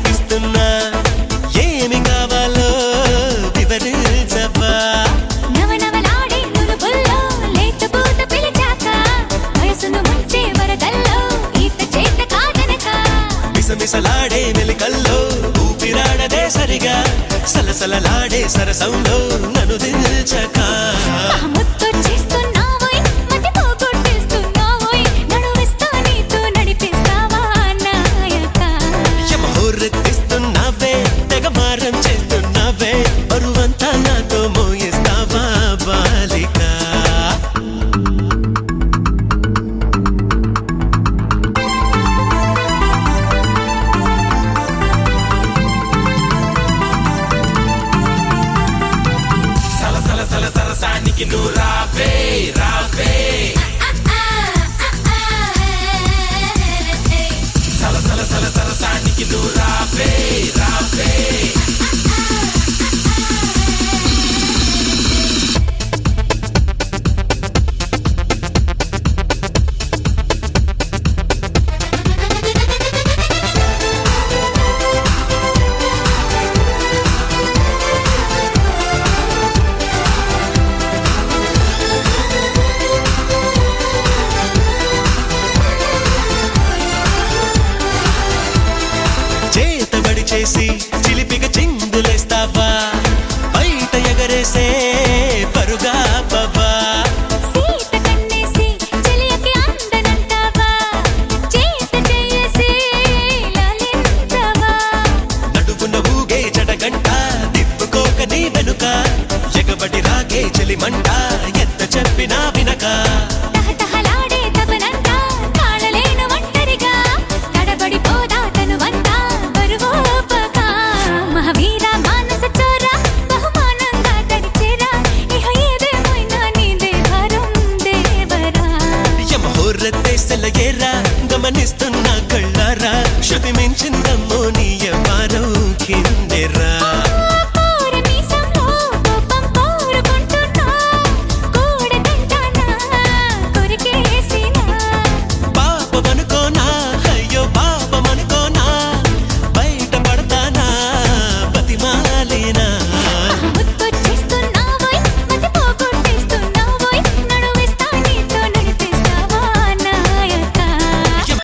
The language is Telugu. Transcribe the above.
అడిగిస్తున్నా ఏమి కావాలో వివరించవా నవనవలాడే నునుపుల్లో లేతపూత పిలిచాక వయసును ముంచే వరదల్లో ఈత చేత కాదనక మిసమిసలాడే మెలికల్లో ఊపిరాడదే సరిగా సలసలలాడే సరసంలో నన్ను దిల్చక ముత్తొచ్చేస్తున్నావోయ్ మతి పోగొట్టేస్తున్నావోయ్ నడువిస్తా నీతో నడిపిస్తావా నాయక యమహోరెత్తిస్తున్నావే తెగ మారం చేస్తున్నావే బరువంతా నాతో మోయిస్తావా బాలిక సరసానికి నువ్వు రావే రావే సరసానికి నువ్వు రావే రావే చేతబడి చేసి చిలిపిగా చిందులేస్తావా బయట ఎగరేసే పరుగా పవా సీత కన్నేసి చెలియకి అందనంటావా చేత చేసి లాలించవా నడుపున ఊగే జడగంట తిప్పుకోక నీ వెనుక ఎగబడి రాగే చెలిమంట ఎంత చెప్పినా వినక తహతహలాడే తపనంతా తాళలేను ఒంటరిగా తడబడిపోదా తనువంతా బరువోపక మహావీర మానస చోర బహుమానంగా తడిచేరా ఇహ ఏదేమైనా నీదే భారం దేవరా యమహోరెత్తేసెల ఏరా గమనిస్తున్న కళ్ళారా శృతి మించిందమ్మ